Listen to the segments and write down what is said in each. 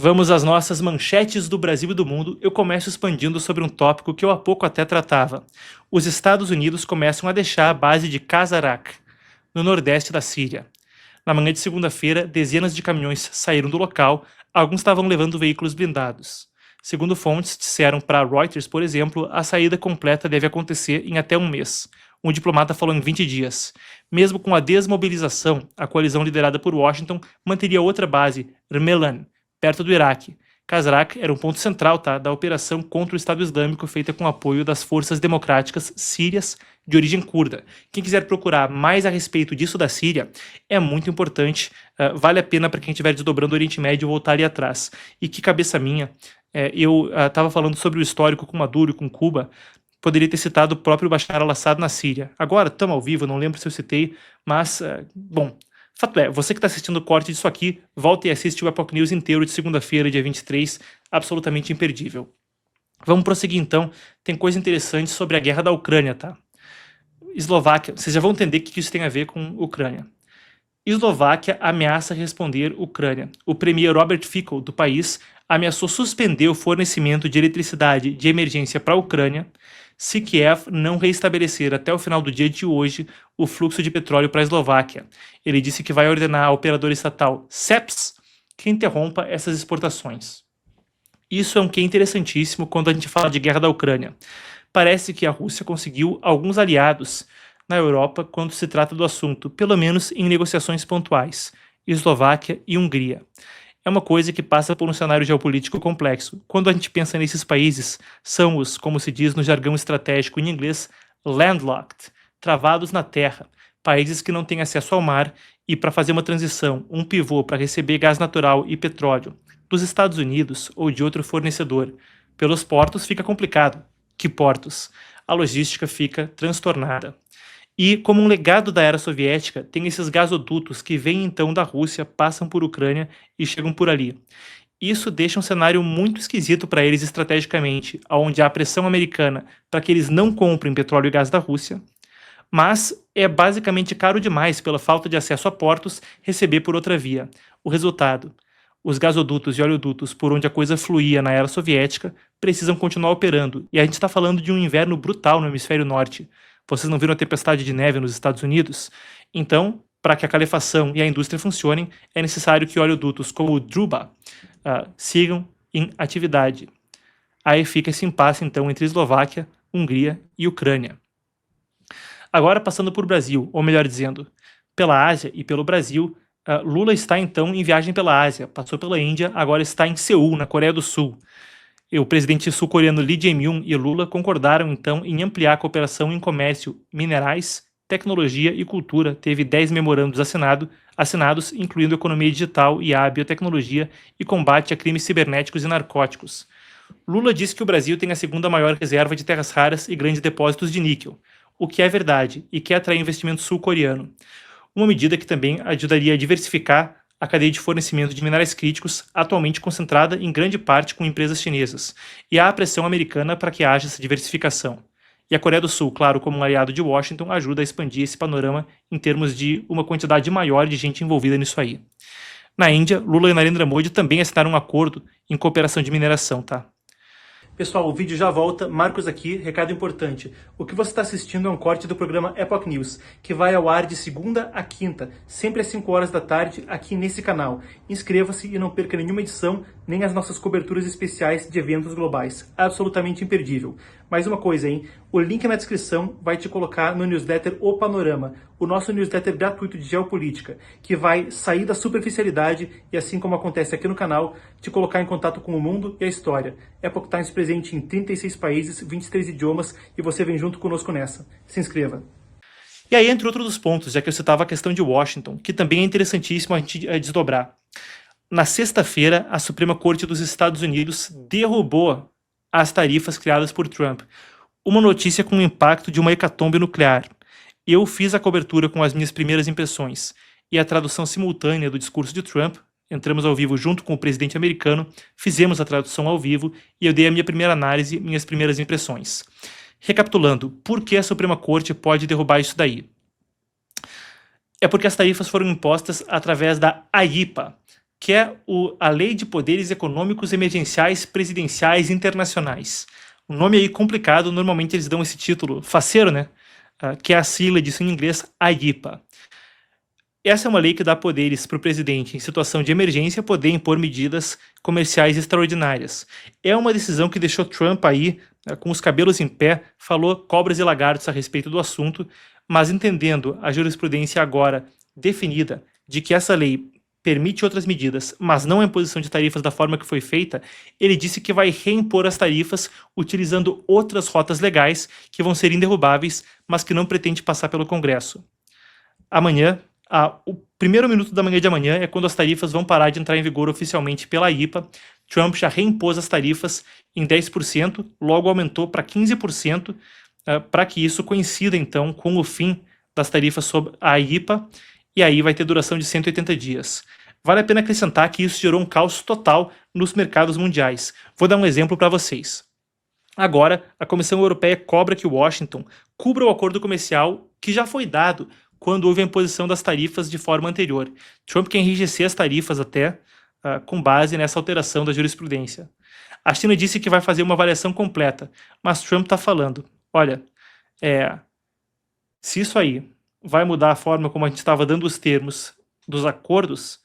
Vamos às nossas manchetes do Brasil e do mundo. Eu começo expandindo sobre um tópico que eu há pouco até tratava. Os Estados Unidos começam a deixar a base de Kazarak, no nordeste da Síria. Na manhã de segunda-feira, dezenas de caminhões saíram do local, alguns estavam levando veículos blindados. Segundo fontes, disseram para Reuters, por exemplo, a saída completa deve acontecer em até um mês. Um diplomata falou em 20 dias. Mesmo com a desmobilização, a coalizão liderada por Washington manteria outra base, Rmelan, perto do Iraque. Kazarak era um ponto central da operação contra o Estado Islâmico feita com apoio das forças democráticas sírias de origem curda. Quem quiser procurar mais a respeito disso da Síria, é muito importante, vale a pena para quem estiver desdobrando o Oriente Médio voltar ali atrás. E que cabeça minha, eu estava falando sobre o histórico com Maduro e com Cuba, poderia ter citado o próprio Bashar al-Assad na Síria. Agora, estamos ao vivo, não lembro se eu citei, mas, bom, fato é, você que está assistindo o corte disso aqui, volta e assiste o Epoch News inteiro de segunda-feira, dia 23, absolutamente imperdível. Vamos prosseguir então, tem coisa interessante sobre a guerra da Ucrânia, tá? Eslováquia, vocês já vão entender o que isso tem a ver com Ucrânia. Eslováquia ameaça responder Ucrânia. O premier Robert Fico, do país, ameaçou suspender o fornecimento de eletricidade de emergência para a Ucrânia se Kiev não reestabelecer até o final do dia de hoje o fluxo de petróleo para a Eslováquia. Ele disse que vai ordenar à operadora estatal CEPS que interrompa essas exportações. Isso é um que é interessantíssimo quando a gente fala de guerra da Ucrânia. Parece que a Rússia conseguiu alguns aliados na Europa quando se trata do assunto, pelo menos em negociações pontuais, Eslováquia e Hungria. É uma coisa que passa por um cenário geopolítico complexo. Quando a gente pensa nesses países, são os, como se diz no jargão estratégico em inglês, landlocked, travados na terra, países que não têm acesso ao mar e para fazer uma transição, um pivô para receber gás natural e petróleo dos Estados Unidos ou de outro fornecedor. Pelos portos fica complicado. Que portos? A logística fica transtornada. E, como um legado da era soviética, tem esses gasodutos que vêm então da Rússia, passam por Ucrânia e chegam por ali. Isso deixa um cenário muito esquisito para eles estrategicamente, onde há pressão americana para que eles não comprem petróleo e gás da Rússia, mas é basicamente caro demais pela falta de acesso a portos receber por outra via. O resultado: os gasodutos e oleodutos por onde a coisa fluía na era soviética precisam continuar operando, e a gente está falando de um inverno brutal no hemisfério norte. Vocês não viram a tempestade de neve nos Estados Unidos? Então, para que a calefação e a indústria funcionem, é necessário que oleodutos como o Druba sigam em atividade. Aí fica esse impasse, então, entre Eslováquia, Hungria e Ucrânia. Agora, passando por Brasil, ou melhor dizendo, pela Ásia e pelo Brasil, Lula está, então, em viagem pela Ásia, passou pela Índia, agora está em Seul, na Coreia do Sul. O presidente sul-coreano Lee Jae-myung e Lula concordaram, então, em ampliar a cooperação em comércio, minerais, tecnologia e cultura. Teve 10 memorandos assinados, incluindo economia digital e a biotecnologia e combate a crimes cibernéticos e narcóticos. Lula disse que o Brasil tem a segunda maior reserva de terras raras e grandes depósitos de níquel, o que é verdade e quer atrair investimento sul-coreano. Uma medida que também ajudaria a diversificar a cadeia de fornecimento de minerais críticos, atualmente concentrada em grande parte com empresas chinesas, e há a pressão americana para que haja essa diversificação. E a Coreia do Sul, claro, como um aliado de Washington, ajuda a expandir esse panorama em termos de uma quantidade maior de gente envolvida nisso aí. Na Índia, Lula e Narendra Modi também assinaram um acordo em cooperação de mineração, tá? Pessoal, o vídeo já volta. Marcos aqui, recado importante. O que você está assistindo é um corte do programa Epoch News, que vai ao ar de segunda a quinta, sempre às 5 horas da tarde, aqui nesse canal. Inscreva-se e não perca nenhuma edição, nem as nossas coberturas especiais de eventos globais. Absolutamente imperdível. Mais uma coisa, hein? O link na descrição vai te colocar no newsletter O Panorama, o nosso newsletter gratuito de geopolítica, que vai sair da superficialidade e, assim como acontece aqui no canal, te colocar em contato com o mundo e a história. Epoch Times presente em 36 países, 23 idiomas, e você vem junto conosco nessa. Se inscreva. E aí, entre outros pontos, já que eu citava a questão de Washington, que também é interessantíssimo a gente desdobrar. Na sexta-feira, a Suprema Corte dos Estados Unidos derrubou as tarifas criadas por Trump. Uma notícia com o impacto de uma hecatombe nuclear. Eu fiz a cobertura com as minhas primeiras impressões e a tradução simultânea do discurso de Trump. Entramos ao vivo junto com o presidente americano, fizemos a tradução ao vivo e eu dei a minha primeira análise, minhas primeiras impressões. Recapitulando, por que a Suprema Corte pode derrubar isso daí? É porque as tarifas foram impostas através da AIPA, que é a Lei de Poderes Econômicos Emergenciais Presidenciais Internacionais. Um nome aí complicado, normalmente eles dão esse título faceiro, né? Que é a sigla disso em inglês, AIPA. Essa é uma lei que dá poderes para o presidente, em situação de emergência, poder impor medidas comerciais extraordinárias. É uma decisão que deixou Trump aí, com os cabelos em pé, falou cobras e lagartos a respeito do assunto, mas entendendo a jurisprudência agora definida de que essa lei permite outras medidas, mas não a imposição de tarifas da forma que foi feita, ele disse que vai reimpor as tarifas utilizando outras rotas legais que vão ser inderrubáveis, mas que não pretende passar pelo Congresso. Amanhã, o primeiro minuto da manhã de amanhã é quando as tarifas vão parar de entrar em vigor oficialmente pela IPA. Trump já reimpôs as tarifas em 10%, logo aumentou para 15%, para que isso coincida então com o fim das tarifas sobre a IPA, e aí vai ter duração de 180 dias. Vale a pena acrescentar que isso gerou um caos total nos mercados mundiais. Vou dar um exemplo para vocês. Agora, a Comissão Europeia cobra que Washington cubra o acordo comercial que já foi dado quando houve a imposição das tarifas de forma anterior. Trump quer enrijecer as tarifas até com base nessa alteração da jurisprudência. A China disse que vai fazer uma avaliação completa, mas Trump está falando, olha, se isso aí vai mudar a forma como a gente estava dando os termos dos acordos,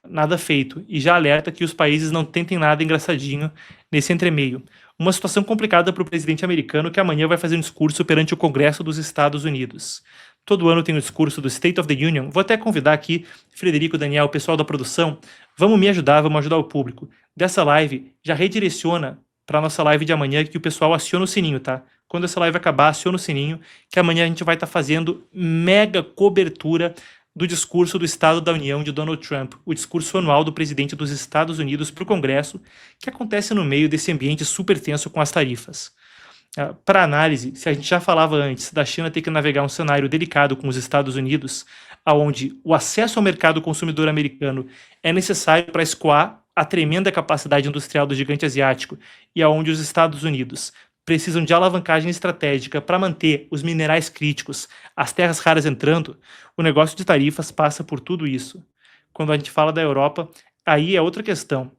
nada feito, e já alerta que os países não tentem nada engraçadinho nesse entremeio. Uma situação complicada para o presidente americano que amanhã vai fazer um discurso perante o Congresso dos Estados Unidos. Todo ano tem o discurso do State of the Union. Vou até convidar aqui Frederico, Daniel, o pessoal da produção. Vamos me ajudar, vamos ajudar o público. Dessa live, já redireciona para a nossa live de amanhã que o pessoal aciona o sininho, tá? Quando essa live acabar, aciona o sininho, que amanhã a gente vai estar fazendo mega cobertura do discurso do Estado da União de Donald Trump, o discurso anual do presidente dos Estados Unidos para o Congresso, que acontece no meio desse ambiente super tenso com as tarifas. Para análise, se a gente já falava antes da China ter que navegar um cenário delicado com os Estados Unidos, onde o acesso ao mercado consumidor americano é necessário para escoar a tremenda capacidade industrial do gigante asiático e aonde os Estados Unidos precisam de alavancagem estratégica para manter os minerais críticos, as terras raras entrando, o negócio de tarifas passa por tudo isso. Quando a gente fala da Europa, aí é outra questão,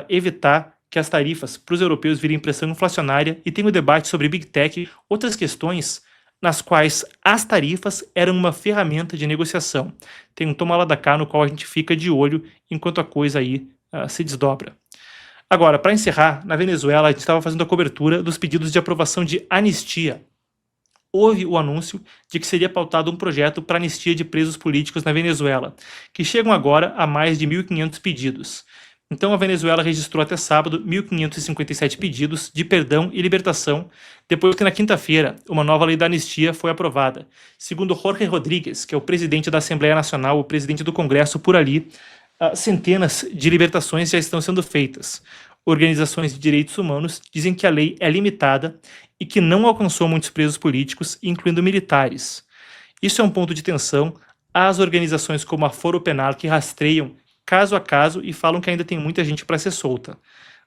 evitar que as tarifas para os europeus virem pressão inflacionária, e tem o debate sobre Big Tech, outras questões nas quais as tarifas eram uma ferramenta de negociação. Tem um toma lá da cá no qual a gente fica de olho enquanto a coisa aí se desdobra. Agora, para encerrar, na Venezuela a gente estava fazendo a cobertura dos pedidos de aprovação de anistia. Houve o anúncio de que seria pautado um projeto para anistia de presos políticos na Venezuela, que chegam agora a mais de 1.500 pedidos. Então a Venezuela registrou até sábado 1.557 pedidos de perdão e libertação, depois que na quinta-feira uma nova lei da anistia foi aprovada. Segundo Jorge Rodríguez, que é o presidente da Assembleia Nacional, o presidente do Congresso por ali, centenas de libertações já estão sendo feitas. Organizações de direitos humanos dizem que a lei é limitada e que não alcançou muitos presos políticos, incluindo militares. Isso é um ponto de tensão às organizações como a Foro Penal, que rastreiam caso a caso e falam que ainda tem muita gente para ser solta.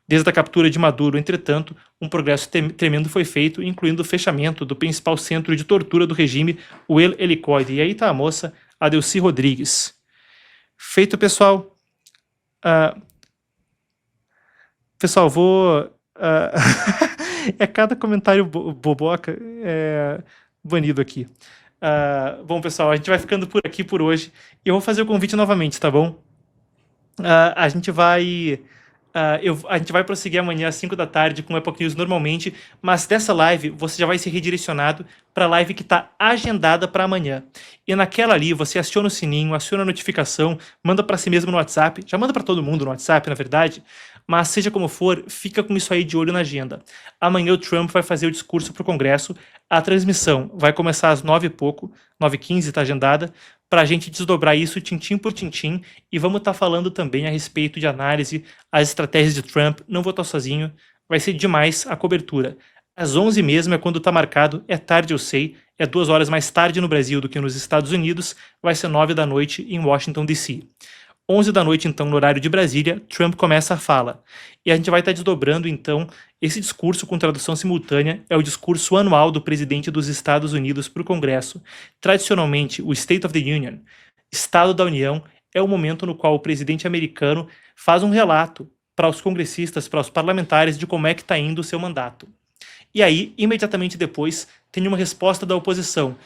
Desde a captura de Maduro, entretanto, um progresso tremendo foi feito, incluindo o fechamento do principal centro de tortura do regime, o El Helicoide. E aí tá a moça, a Delcy Rodrigues. Feito, pessoal. Pessoal, vou... é cada comentário boboca banido aqui. Bom, pessoal, a gente vai ficando por aqui por hoje. E eu vou fazer o convite novamente, tá bom? A gente vai prosseguir amanhã às 5 da tarde com o Epoch News normalmente, mas dessa live você já vai ser redirecionado para a live que está agendada para amanhã. E naquela ali você aciona o sininho, aciona a notificação, manda para si mesmo no WhatsApp, já manda para todo mundo no WhatsApp, na verdade, mas seja como for, fica com isso aí de olho na agenda. Amanhã o Trump vai fazer o discurso para o Congresso, a transmissão vai começar às 9 e pouco, 9h15 está agendada, para a gente desdobrar isso tintim por tintim, e vamos estar falando também a respeito de análise, as estratégias de Trump. Não vou estar sozinho, vai ser demais a cobertura. Às 11 mesmo é quando está marcado, é tarde eu sei, é 2 horas mais tarde no Brasil do que nos Estados Unidos, vai ser 9 da noite em Washington, D.C. 11 da noite, então, no horário de Brasília, Trump começa a fala. E a gente vai estar desdobrando, então, esse discurso com tradução simultânea é o discurso anual do presidente dos Estados Unidos para o Congresso. Tradicionalmente, o State of the Union, Estado da União, é o momento no qual o presidente americano faz um relato para os congressistas, para os parlamentares, de como é que está indo o seu mandato. E aí, imediatamente depois, tem uma resposta da oposição,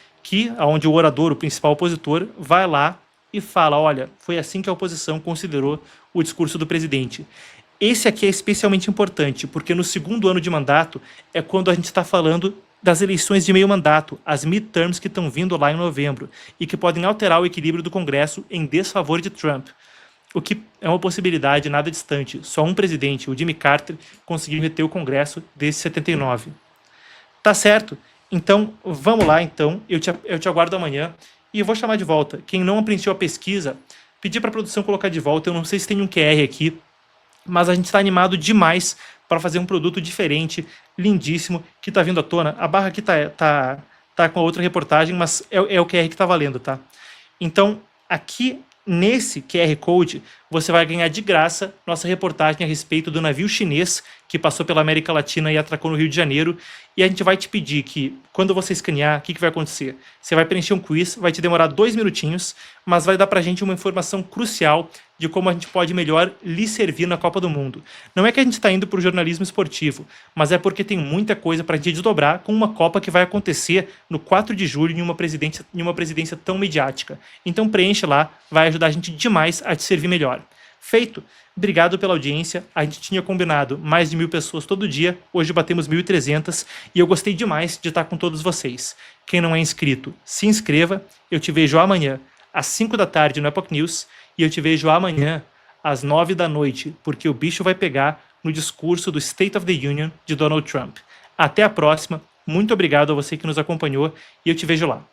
onde o orador, o principal opositor, vai lá e fala: olha, foi assim que a oposição considerou o discurso do presidente. Esse aqui é especialmente importante, porque no segundo ano de mandato é quando a gente está falando das eleições de meio mandato, as midterms que estão vindo lá em novembro, e que podem alterar o equilíbrio do Congresso em desfavor de Trump. O que é uma possibilidade nada distante. Só um presidente, o Jimmy Carter, conseguiu reter o Congresso desde 79. Tá certo? Então, vamos lá, então. Eu te aguardo amanhã. E eu vou chamar de volta. Quem não preencheu a pesquisa, pedir para a produção colocar de volta. Eu não sei se tem um QR aqui, mas a gente está animado demais para fazer um produto diferente, lindíssimo, que está vindo à tona. A barra aqui tá com a outra reportagem, mas é o QR que está valendo, tá? Então, aqui nesse QR Code, você vai ganhar de graça nossa reportagem a respeito do navio chinês que passou pela América Latina e atracou no Rio de Janeiro. E a gente vai te pedir que, quando você escanear, o que vai acontecer? Você vai preencher um quiz, vai te demorar 2 minutinhos, mas vai dar pra gente uma informação crucial de como a gente pode melhor lhe servir na Copa do Mundo. Não é que a gente está indo para o jornalismo esportivo, mas é porque tem muita coisa para a gente desdobrar com uma Copa que vai acontecer no 4 de julho em uma presidência tão midiática. Então preenche lá, vai ajudar a gente demais a te servir melhor. Feito! Obrigado pela audiência. A gente tinha combinado mais de 1.000 pessoas todo dia, hoje batemos 1.300 e eu gostei demais de estar com todos vocês. Quem não é inscrito, se inscreva. Eu te vejo amanhã às 5 da tarde no Epoch News e eu te vejo amanhã às 9 da noite, porque o bicho vai pegar no discurso do State of the Union de Donald Trump. Até a próxima. Muito obrigado a você que nos acompanhou e eu te vejo lá.